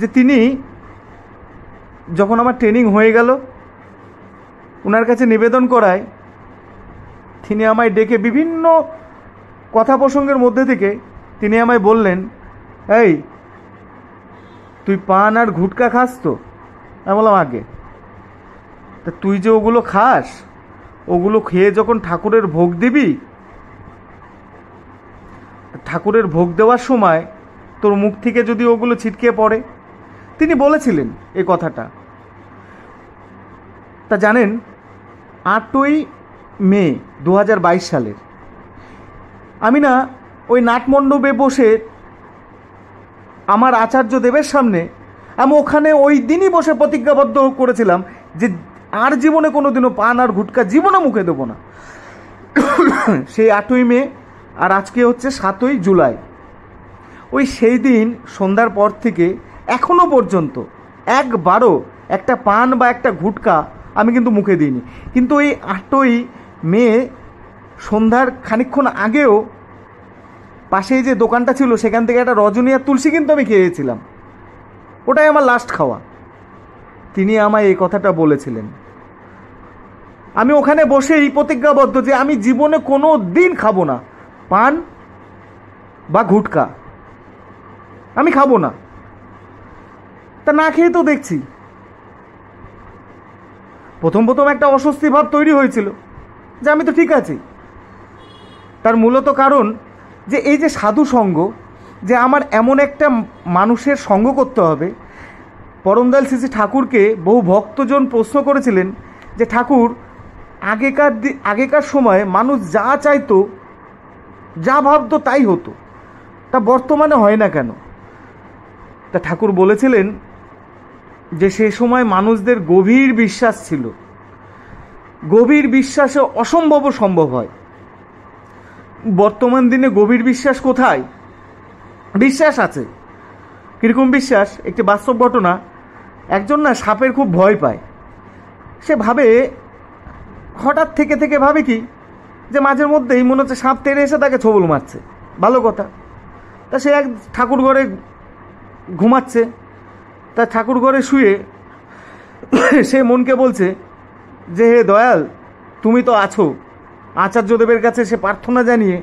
যে তিনি যখন আমার ট্রেনিং হয়ে গেল, ওনার কাছে নিবেদন করায় তিনি আমায় ডেকে বিভিন্ন কথা প্রসঙ্গের মধ্যে থেকে তিনি আমায় বললেন, এই তুই পান আর গুটকা খাস তো? আমি বললাম আগে। তা তুই যে ওগুলো খাস, ওগুলো খেয়ে যখন ঠাকুরের ভোগ দিবি, ঠাকুরের ভোগ দেওয়ার সময় তোর মুখ থেকে যদি ওগুলো ছিটকে পড়ে। তিনি বলেছিলেন এই কথাটা। তা জানেন 8ই মে 2022 সালের আমি না ওই নাটমণ্ডপে বসে আমার আচার্য দেবের সামনে আমি ওখানে ওই দিনই বসে প্রতিজ্ঞাবদ্ধ করেছিলাম যে আর জীবনে কোনো দিনও পান আর গুটকা জীবনে মুখে দেবো না। সেই 8ই মে, আর আজকে হচ্ছে 7ই জুলাই। ওই সেই দিন সন্ধ্যার পর থেকে এখনও পর্যন্ত একবারও একটা পান বা একটা গুটকা আমি কিন্তু মুখে দিইনি। কিন্তু ওই 8ই মে সন্ধ্যার খানিকক্ষণ আগেও পাশেই যে দোকানটা ছিল সেখান থেকে একটা রজনী আর তুলসী কিন্তু আমি খেয়েছিলাম, ওটাই আমার লাস্ট খাওয়া। তিনি আমায় এই কথাটা বলেছিলেন। আমি ওখানে বসেই প্রতিজ্ঞাবদ্ধ যে আমি জীবনে কোনো দিন খাবো না পান বা গুটকা, আমি খাবো না। তা না খেয়ে তো দেখছি প্রথম একটা অস্বস্তি ভাব তৈরি হয়েছিল যে আমি তো ঠিক আছি। তার মূলত কারণ যে এই যে সাধু সঙ্গ, যে আমার এমন একটা মানুষের সঙ্গ করতে হবে। পরমদয়াল শ্রী ঠাকুরকে বহু ভক্তজন প্রশ্ন করেছিলেন যে ঠাকুর আগেকার সময়ে মানুষ যা চাইতো, যা ভাবতো তাই হতো, তা বর্তমানে হয় না কেন? তা ঠাকুর বলেছিলেন যে সে সময় মানুষদের গভীর বিশ্বাস ছিল, গভীর বিশ্বাসে অসম্ভব সম্ভব হয়। বর্তমান দিনে গভীর বিশ্বাস কোথায়? বিশ্বাস আছে, কীরকম বিশ্বাস? একটি বাস্তব ঘটনা। একজন না সাপের খুব ভয় পায়। সে ভাবে, হঠাৎ থেকে ভাবে কি যে মাঝের মধ্যেই মনে হচ্ছে সাপ তেড়ে এসে তাকে ছোবল মারছে, ভালো কথা। তা সে এক ঠাকুর ঘরে ঘুমাচ্ছে, তা ঠাকুর ঘরে শুয়ে সে মনকে বলছে যে হে দয়াল তুমি তো আছো। আচার্যদেবের কাছে সে প্রার্থনা জানিয়ে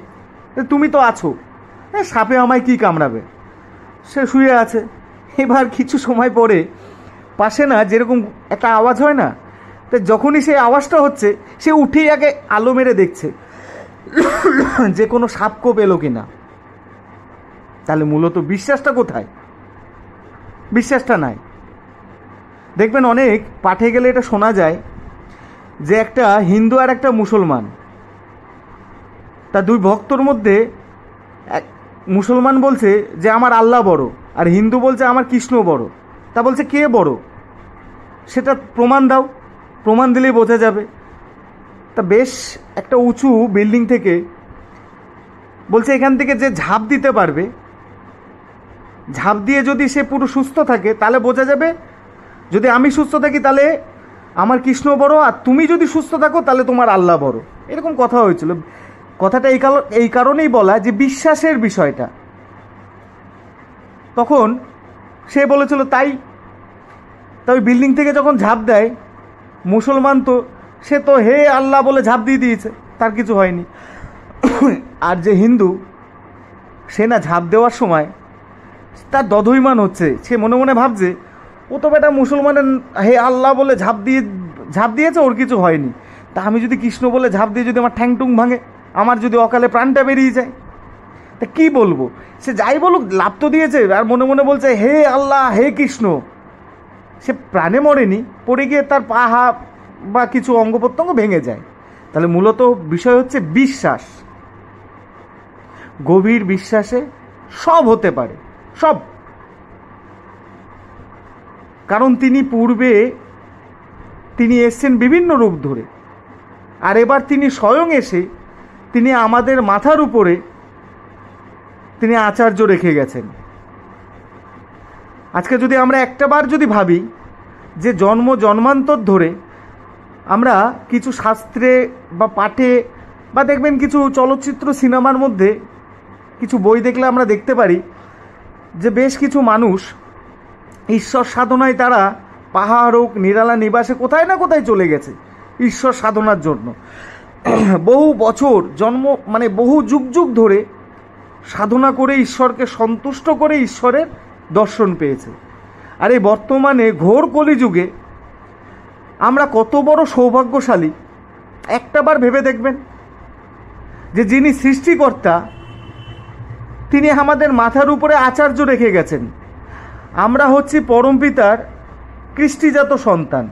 তুমি তো আছো, সাপে আমায় কি কামড়াবে। সে শুয়ে আছে। এবার কিছু সময় পরে পাশে না যেরকম একটা আওয়াজ হয় না, তো যখনই সেই আওয়াজটা হচ্ছে সে উঠেই আগে আলো মেরে দেখছে যে কোনো সাপকোপ এলো কিনা। তাহলে মূলত বিশ্বাসটা কোথায়? বিশ্বাসটা নাই। দেখবেন অনেক পাঠে গেলে এটা শোনা যায় যে একটা হিন্দু আর একটা মুসলমান, তা দুই ভক্তর মধ্যে এক মুসলমান বলছে যে আমার আল্লাহ বড়, আর হিন্দু বলছে আমার কৃষ্ণ বড়। তা বলছে কে বড়, সেটা প্রমাণ দাও, প্রমাণ দিলেই বোঝা যাবে। তা বেশ একটা উঁচু বিল্ডিং থেকে বলছে এখান থেকে যে ঝাঁপ দিতে পারবে, ঝাঁপ দিয়ে যদি সে পুরো সুস্থ থাকে তাহলে বোঝা যাবে, যদি আমি সুস্থ থাকি তাহলে আমার কৃষ্ণ বড়, আর তুমি যদি সুস্থ থাকো তাহলে তোমার আল্লাহ বড়। এরকম কথা হয়েছিল। কথাটা এই কারণেই বলা যে বিশ্বাসের বিষয়টা। তখন সে বলেছিল তাই ওই বিল্ডিং থেকে যখন ঝাঁপ দেয় মুসলমান, তো সে তো হে আল্লাহ বলে ঝাঁপ দিয়ে দিয়েছে, তার কিছু হয়নি। আর যে হিন্দু, সে না ঝাঁপ দেওয়ার সময় তার দধৈমান হচ্ছে, সে মনে মনে ভাবছে ও তো বেটা মুসলমানের হে আল্লাহ বলে ঝাঁপ দিয়েছে, ওর কিছু হয়নি। তা আমি যদি কৃষ্ণ বলে ঝাঁপ দিয়ে যদি আমার ঠ্যাং টুং ভাঙে, আমার যদি অকালে প্রাণটা বেরিয়ে যায়, তা কি বলবো? সে যাই বলুক লাভ তো দিয়েছে, আর মনে মনে বলছে হে আল্লাহ হে কৃষ্ণ। সে প্রাণে মরেনি, পড়ে গিয়ে তার পা হাত বা কিছু অঙ্গ প্রত্যঙ্গ ভেঙে যায়। তাহলে মূলত বিষয় হচ্ছে বিশ্বাস। গভীর বিশ্বাসে সব হতে পারে, সব। কারণ তিনি পূর্বে তিনি এসছেন বিভিন্ন রূপ ধরে, আর এবার তিনি স্বয়ং এসে তিনি আমাদের মাথার উপরে তিনি আচার্য রেখে গেছেন। আজকে যদি আমরা একটাবার যদি ভাবি যে জন্মান্তর ধরে আমরা কিছু শাস্ত্রে বা পাঠে বা দেখবেন কিছু চলচ্চিত্র সিনেমার মধ্যে কিছু বই দেখলে আমরা দেখতে পারি যে বেশ কিছু মানুষ ঈশ্বর সাধনায় তারা পাহাড় হোক নিরালা নিবাসে কোথায় না কোথায় চলে গেছে ঈশ্বর সাধনার জন্য। বহু বছর বহু যুগ যুগ ধরে সাধনা করে ঈশ্বরকে সন্তুষ্ট করে ঈশ্বরের দর্শন পেয়েছে। আর এই বর্তমানে ঘোর কলিযুগে আমরা কত বড় সৌভাগ্যশালী একটাবার ভেবে দেখবেন যে যিনি সৃষ্টিকর্তা তিনি আমাদের মাথার উপরে আচার্য রেখে গেছেন। আমরা হচ্ছি পরমপিতার কৃষ্টিজাত সন্তান,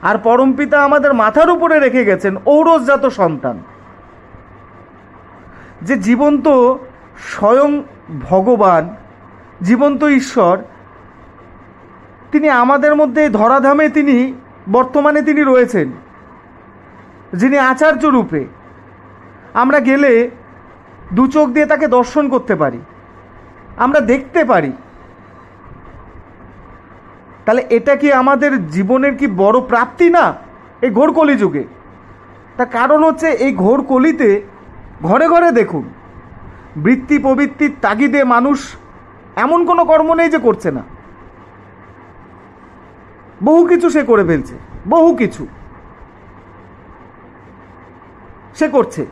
আর পরমপিতা আমাদের মাথার উপরে রেখে গেছেন ঔরসজাত সন্তান। যে জীবন্ত স্বয়ং ভগবান, জীবন্ত ঈশ্বর, তিনি আমাদের মধ্যে ধরাধামে তিনি বর্তমানে তিনি রয়েছেন, যিনি আচার্য রূপে। আমরা গেলে দু চোখ দিয়ে তাকে দর্শন করতে পারি, আমরা দেখতে পারি। তাহলে এটা কি আমাদের জীবনের কি বড় প্রাপ্তি না এই ঘোর কলিযুগে? তার কারণ হচ্ছে এই ঘোর কলিতে ঘরে ঘরে দেখুন বৃত্তি প্রবৃত্তির তাগিদে মানুষ এমন কোনো কর্ম নেই যে করছে না। বহু কিছু সে করে ফেলছে, বহু কিছু সে করছে।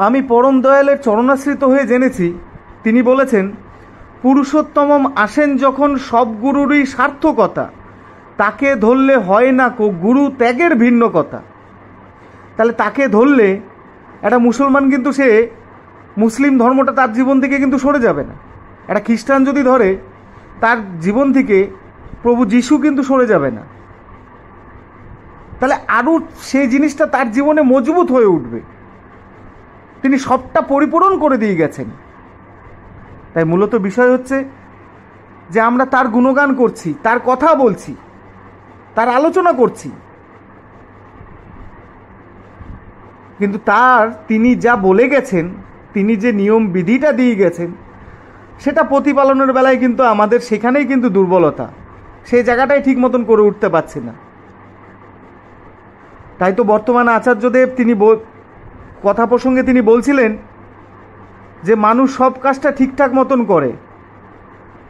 আমি পরম দয়ালের চরণাশ্রিত হয়ে জেনেছি তিনি বলেছেন, পুরুষোত্তমম আসেন যখন সব গুরুরই সার্থকতা, তাকে ধরলে হয় না কো গুরু ত্যাগের ভিন্ন কথা। তাহলে তাকে ধরলে একটা মুসলমান কিন্তু সে মুসলিম ধর্মটা তার জীবন থেকে কিন্তু সরে যাবে না। একটা খ্রিস্টান যদি ধরে তার জীবন থেকে প্রভু যিশু কিন্তু সরে যাবে না। তাহলে আরও সেই জিনিসটা তার জীবনে মজবুত হয়ে উঠবে। তিনি সবটা পরিপূরণ করে দিয়ে গেছেন। তাই মূলত বিষয় হচ্ছে যে আমরা তার গুণগান করছি, তার কথা বলছি, তার আলোচনা করছি, কিন্তু তিনি যা বলে গেছেন, তিনি যে নিয়ম বিধিটা দিয়ে গেছেন, সেটা প্রতিপালনের বেলায় কিন্তু আমাদের সেখানেই কিন্তু দুর্বলতা, সেই জায়গাটাই ঠিক মতন করে উঠতে পারছি না। তাই তো বর্তমান আচার্যদেব তিনি কথা প্রসঙ্গে তিনি বলছিলেন যে মানুষ সব কাজটা ঠিকঠাক মতন করে।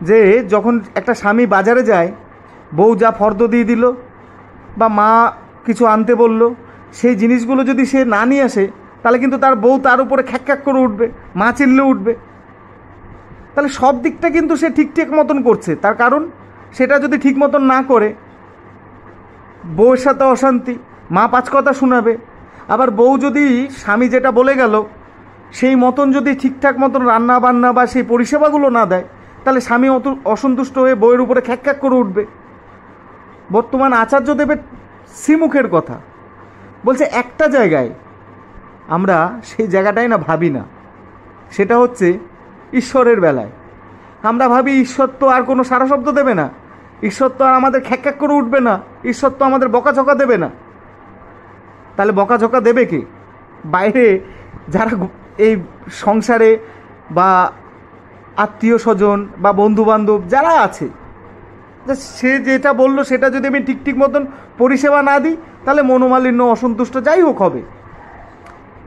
যে যখন একটা স্বামী বাজারে যায়, বউ যা ফর্দ দিয়ে দিল বা মা কিছু আনতে বলল, সেই জিনিসগুলো যদি সে না নিয়ে আসে তাহলে কিন্তু তার বউ তার উপরে খ্যাক করে উঠবে, মা চিল্লে উঠবে। তাহলে সব দিকটা কিন্তু সে ঠিকঠাক মতন করছে, তার কারণ সেটা যদি ঠিক মতন না করে বউয়ের সাথে অশান্তি, মা পাঁচ কথা শোনাবে। আবার বউ যদি স্বামী যেটা বলে গেল সেই মতন যদি ঠিকঠাক মতন রান্না বান্না বা সেই পরিষেবাগুলো না দেয়, তাহলে স্বামী অসন্তুষ্ট হয়ে বউয়ের উপরে খ্যাক করে উঠবে। বর্তমান আচার্যদেবের শ্রীমুখের কথা বলছে, একটা জায়গায় আমরা সেই জায়গাটাই না ভাবি না। সেটা হচ্ছে ঈশ্বরের বেলায় আমরা ভাবি ঈশ্বর তো আর কোনো সারা শব্দ দেবে না, ঈশ্বর তো আর আমাদের খ্যাক করে উঠবে না, ঈশ্বর তো আমাদের বকাঝকা দেবে না। তাহলে বকাঝকা দেবে কে? বাইরে যারা এই সংসারে বা আত্মীয় স্বজন বা বন্ধুবান্ধব যারা আছে, সে যেটা বললো সেটা যদি আমি ঠিক মতন পরিষেবা না দিই তাহলে মনোমালিন্য, অসন্তুষ্ট যাই হোক হবে।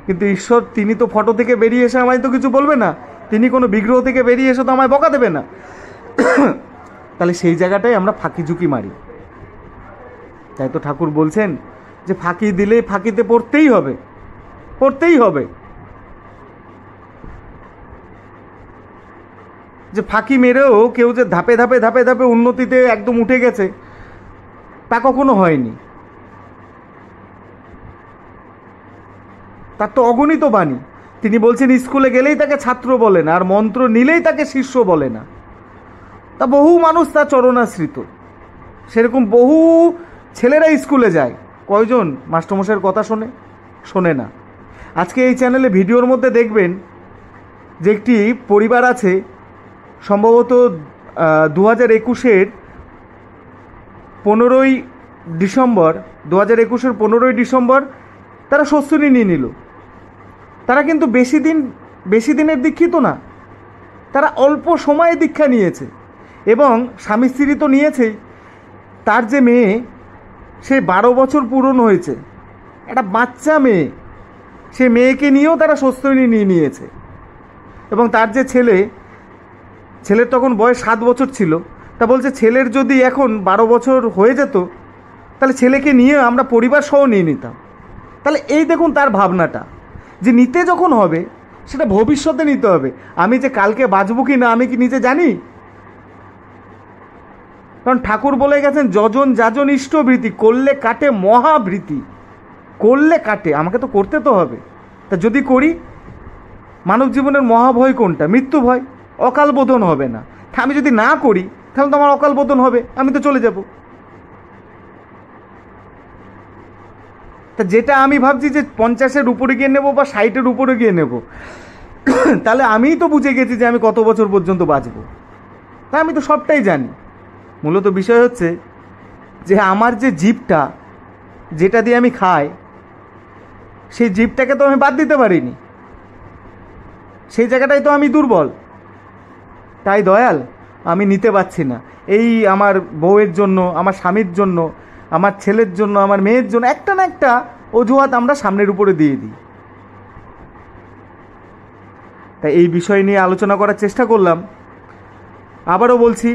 কিন্তু ঈশ্বর তিনি তো ফটো থেকে বেরিয়ে এসে আমায় তো কিছু বলবে না, তিনি কোনো বিগ্রহ থেকে বেরিয়ে এসে তো আমায় বকা দেবে না। তাহলে সেই জায়গাটাই আমরা ফাঁকি ঝুঁকি মারি। তাই তো ঠাকুর বলছেন যে ফাঁকি দিলে ফাঁকিতে পড়তেই হবে, পড়তেই হবে। যে ফাঁকি মেরেও কেউ যে ধাপে ধাপে ধাপে ধাপে উন্নতিতে একদম উঠে গেছে তা কখনো হয়নি। তার তো অগণিত বাণী। তিনি বলছেন স্কুলে গেলেই তাকে ছাত্র বলে না, আর মন্ত্র নিলেই তাকে শিষ্য বলে না। তা বহু মানুষ তার চরণাশ্রিত। সেরকম বহু ছেলেরা স্কুলে যায়, কয়জন মাস্টারমশাইয়ের কথা শোনে? শোনে না। আজকে এই চ্যানেলে ভিডিওর মধ্যে দেখবেন যে একটি পরিবার আছে, সম্ভবত 2021-এর 15ই ডিসেম্বর, 2021-এর 15ই ডিসেম্বর তারা স্বস্তিনী নিয়ে নিল। তারা কিন্তু বেশি দিনের দীক্ষিত না, তারা অল্প সময়ে দীক্ষা নিয়েছে। এবং স্বামী স্ত্রী তো নিয়েছেই, তার যে মেয়ে সে 12 বছর পূরণ হয়েছে, একটা বাচ্চা মেয়ে, সে মেয়েকে নিয়েও তারা স্বস্তিনী নিয়ে নিয়েছে। এবং তার যে ছেলের তখন বয়স 7 বছর ছিল, তা বলছে ছেলের যদি এখন 12 বছর হয়ে যেত তাহলে ছেলেকে নিয়ে আমরা পরিবার সহ নিয়ে নিতাম। তাহলে এই দেখুন তার ভাবনাটা, যে নিতে যখন হবে সেটা ভবিষ্যতে নিতে হবে। আমি যে কালকে বাঁচব কি না আমি কি নিজে জানি? কারণ ঠাকুর বলে গেছেন যজন যাজন ইষ্টভৃতি করলে কাটে মহাভৃতি। করলে কাটে, আমাকে তো করতে তো হবে। তা যদি করি, মানব জীবনের মহাভয় কোনটা? মৃত্যু ভয়। অকাল বোধন হবে না। তা আমি যদি না করি তাহলে তো আমার অকাল বোধন হবে, আমি তো চলে যাব। তা যেটা আমি ভাবছি যে 50-এর উপরে গিয়ে নেব বা 60-এর উপরে গিয়ে নেব, তাহলে আমিই তো বুঝে গেছি যে আমি কত বছর পর্যন্ত বাঁচব। তা আমি তো সবটাই জানি। মূলত বিষয় হচ্ছে যে আমার যে জীবটা, যেটা দিয়ে আমি খাই, সেই জীবটাকে তো আমি বাদ দিতে পারিনি। সেই জায়গাটাই তো আমি দুর্বল। তাই দয়াল আমি নিতে পারছি না। এই আমার বউয়ের জন্য, আমার স্বামীর জন্য, আমার ছেলের জন্য, আমার মেয়ের জন্য একটা না একটা অজুহাত আমরা সামনের উপরে দিয়ে দিই। তাই এই বিষয় নিয়ে আলোচনা করার চেষ্টা করলাম। আবারও বলছি,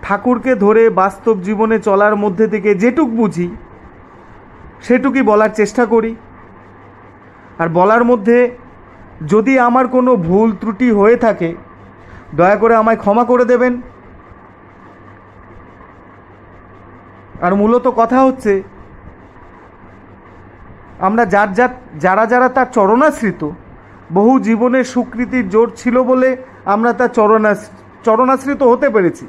ঠাকুরকে ধরে বাস্তব জীবনে চলার মধ্যে থেকে যেটুক বুঝি সেটুকুই বলার চেষ্টা করি। আর বলার মধ্যে যদি আমার কোনো ভুল ত্রুটি হয়ে থাকে দয়া করে আমায় ক্ষমা করে দেবেন। আর মূলত কথা হচ্ছে আমরা যারা তার চরণাশ্রিত, বহু জীবনের স্বীকৃতির জোর ছিল বলে আমরা তার চরণাশ্রিত হতে পেরেছি।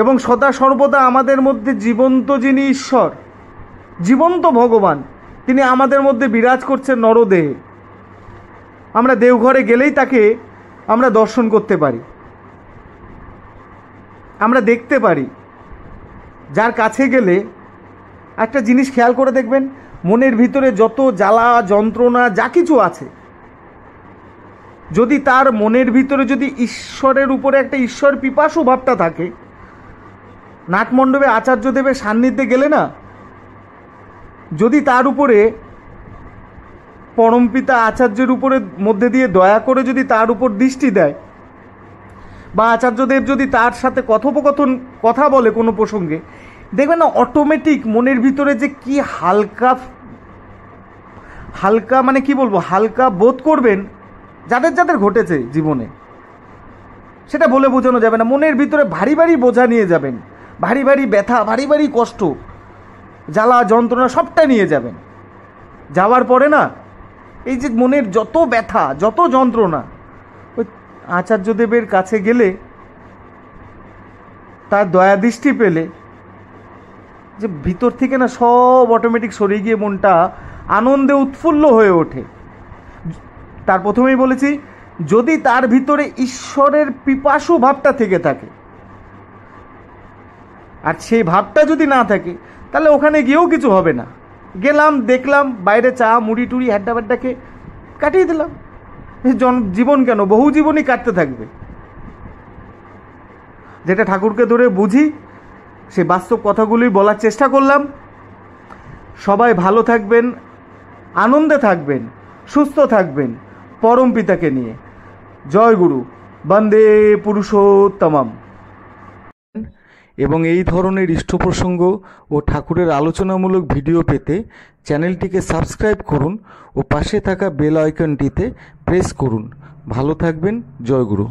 এবং সদা সর্বদা আমাদের মধ্যে জীবন্ত যিনি ঈশ্বর, জীবন্ত ভগবান, তিনি আমাদের মধ্যে বিরাজ করছেন নরদেহে। আমরা দেওঘরে গেলেই তাকে আমরা দর্শন করতে পারি, আমরা দেখতে পারি। যার কাছে গেলে একটা জিনিস খেয়াল করে দেখবেন, মনের ভিতরে যত জ্বালা যন্ত্রণা যা কিছু আছে, যদি তার মনের ভিতরে যদি ঈশ্বরের উপরে একটা ঈশ্বর পিপাসু ভাবটা থাকে, নাটমণ্ডপে আচার্যদেবের সান্নিধ্যে গেলে না, যদি তার উপরে পরমপিতা আচার্যের উপরে মধ্যে দিয়ে দয়া করে যদি তার উপর দৃষ্টি দেয়, বা আচার্যদেব যদি তার সাথে কথোপকথন কথা বলে কোনো প্রসঙ্গে, দেখবেন না অটোমেটিক মনের ভিতরে যে কি হালকা মানে কি বলবো, হালকা বোধ করবেন। যাদের ঘটেছে জীবনে সেটা বলে বোঝানো যাবে না। মনের ভিতরে ভারী ভারী বোঝা নিয়ে যাবেন, ভারী ভারী ব্যথা, ভারী ভারী কষ্ট, জ্বালা যন্ত্রণা সবটা নিয়ে যাবেন। যাওয়ার পরে না এই যে মনের যত ব্যথা যত যন্ত্রণা, ওই আচার্যদেবের কাছে গেলে, তার দয়া দৃষ্টি পেলে, যে ভিতর থেকে না সব অটোমেটিক সরে গিয়ে মনটা আনন্দে উৎফুল্ল হয়ে ওঠে। তার প্রথমেই বলেছি, যদি তার ভিতরে ঈশ্বরের পিপাসু ভাবটা থেকে থাকে, আর সেই ভাবটা যদি না থাকে, তাহলে ওখানে গিয়েও কিছু হবে না। গেলাম, দেখলাম, বাইরে চা মুড়ি টুড়ি হ্যাড্ডা ব্যাড্ডাকে কাটিয়ে দিলাম। জীবন কেন, বহু জীবনই কাটতে থাকবে। যেটা ঠাকুরকে ধরে বুঝি সে বাস্তব কথাগুলি বলার চেষ্টা করলাম। সবাই ভালো থাকবেন, আনন্দে থাকবেন, সুস্থ থাকবেন পরম পিতাকে নিয়ে। জয় গুরু, বন্দে পুরুষোত্তমম। এবং এই ধরনের ইষ্ট প্রসঙ্গ ও ঠাকুরের আলোচনামূলক ভিডিও পেতে চ্যানেলটিকে সাবস্ক্রাইব করুন ও পাশে থাকা বেল আইকনটিতে প্রেস করুন। ভালো থাকবেন। জয় গুরু।